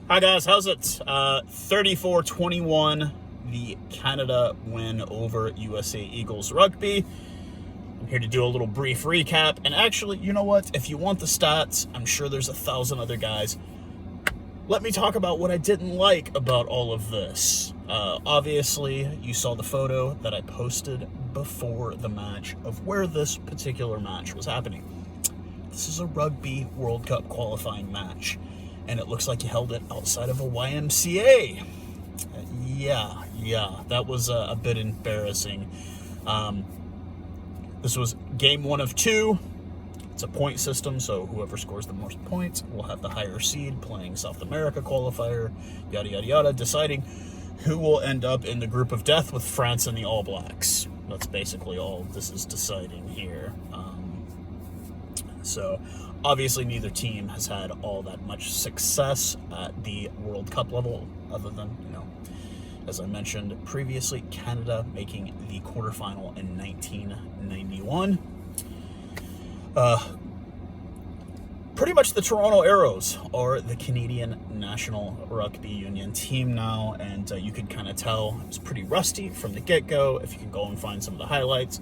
Hi guys, how's it? 34-21, the Canada win over USA Eagles Rugby. I'm here to do a little brief recap. And actually, you know what? If you want the stats, I'm sure there's 1,000 other guys. Let me talk about what I didn't like about all of this. Obviously, you saw the photo that I posted before the match of where this particular match was happening. This is a Rugby World Cup qualifying match. And it looks like you held it outside of a YMCA. Yeah, that was a bit embarrassing. This was game 1 of 2. It's a point system, so whoever scores the most points will have the higher seed playing South America qualifier, yada, yada, yada, deciding who will end up in the group of death with France and the All Blacks. That's basically all this is deciding here. So obviously neither team has had all that much success at the World Cup level, other than, as I mentioned previously, Canada making the quarterfinal in 1991. Pretty much the Toronto Arrows are the Canadian National Rugby Union team now, and you could kind of tell it's pretty rusty from the get-go if you can go and find some of the highlights.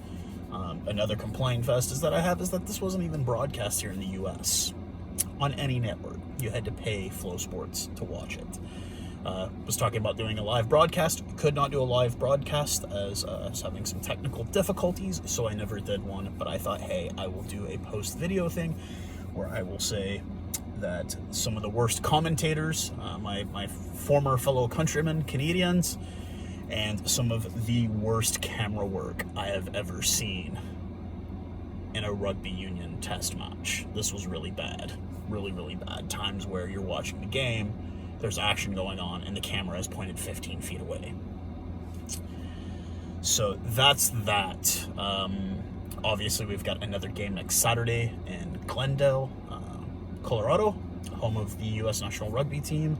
Another complaint fest is that this wasn't even broadcast here in the U.S. on any network. You had to pay Flow Sports to watch it. Was talking about doing a live broadcast. Could not do a live broadcast as I was having some technical difficulties, so I never did one. But I thought, hey, I will do a post-video thing where I will say that some of the worst commentators, my former fellow countrymen, Canadians, and some of the worst camera work I have ever seen in a rugby union test match. This was really bad. Really, really bad. Times where you're watching the game, there's action going on, and the camera is pointed 15 feet away. So that's that. Obviously, we've got another game next Saturday in Glendale, Colorado, home of the U.S. National Rugby team,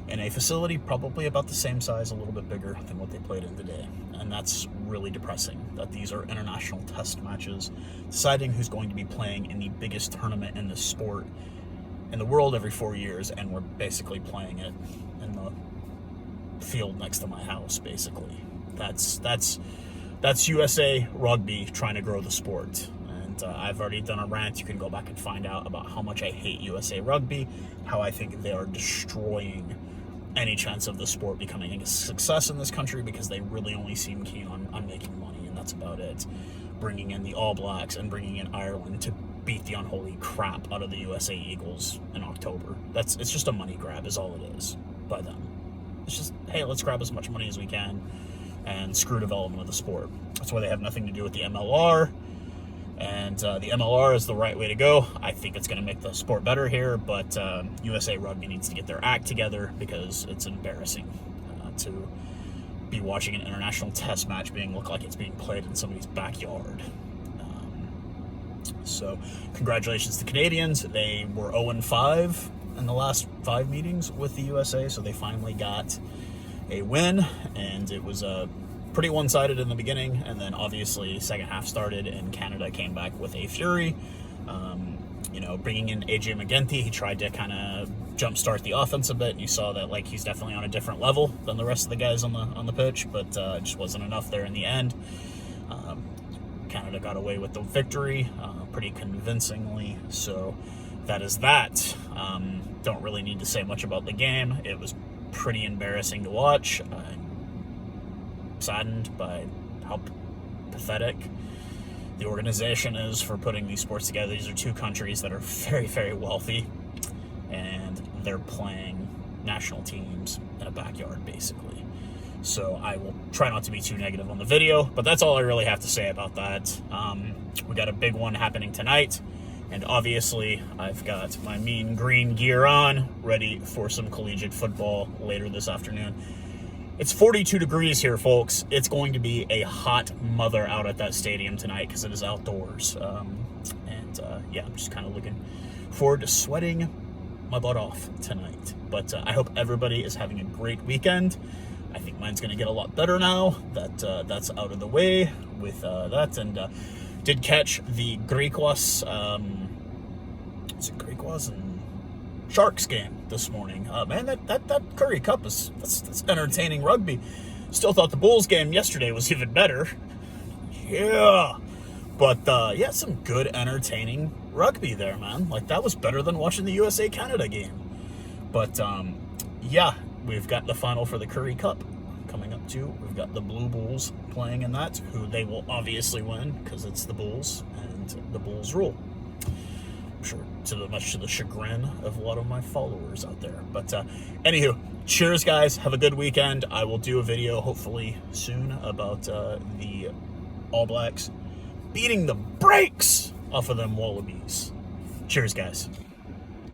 in a facility probably about the same size, a little bit bigger than what they played in today. And that's really depressing, that these are international test matches, deciding who's going to be playing in the biggest tournament in the sport in the world every 4 years, and we're basically playing it in the field next to my house, basically. That's USA Rugby trying to grow the sport. And I've already done a rant. You can go back and find out about how much I hate USA Rugby, how I think they are destroying any chance of the sport becoming a success in this country, because they really only seem keen on making money, and that's about it. Bringing in the All Blacks and bringing in Ireland to beat the unholy crap out of the USA Eagles in October. It's just a money grab is all it is by them. It's just, hey, let's grab as much money as we can and screw development of the sport. That's why they have nothing to do with the MLR. And the MLR is the right way to go. I think it's going to make the sport better here, but USA Rugby needs to get their act together, because it's embarrassing to be watching an international test match look like it's being played in somebody's backyard. So congratulations to Canadians. They were 0-5 in the last 5 meetings with the USA, so they finally got a win, and it was pretty one-sided in the beginning, and then obviously second half started and Canada came back with a fury. Bringing in AJ McGinty, he tried to kind of jumpstart the offense a bit, and you saw that he's definitely on a different level than the rest of the guys on the pitch, but it just wasn't enough there in the end. Canada got away with the victory pretty convincingly, so that is that. Don't really need to say much about the game. It was pretty embarrassing to watch. I'm saddened by how pathetic the organization is for putting these sports together. These are two countries that are very, very wealthy, and they're playing national teams in a backyard, basically. So I will try not to be too negative on the video, but that's all I really have to say about that. We got a big one happening tonight, and obviously I've got my mean green gear on, ready for some collegiate football later this afternoon. It's 42 degrees here, folks. It's going to be a hot mother out at that stadium tonight because it is outdoors. Yeah, I'm just kind of looking forward to sweating my butt off tonight. But I hope everybody is having a great weekend. I think mine's going to get a lot better now that that's out of the way with that. And did catch the Griquas, is it Griquas and Sharks game this morning. Man, that Curry Cup that's entertaining rugby. Still thought the Bulls game yesterday was even better. Yeah. But, yeah, some good entertaining rugby there, man. Like, that was better than watching the USA-Canada game. But, yeah, we've got the final for the Curry Cup coming up, too. We've got the Blue Bulls playing in that, who they will obviously win because it's the Bulls and the Bulls rule. I'm sure much to the chagrin of a lot of my followers out there. But, anywho, cheers, guys. Have a good weekend. I will do a video, hopefully, soon about the All Blacks beating the brakes off of them Wallabies. Cheers, guys.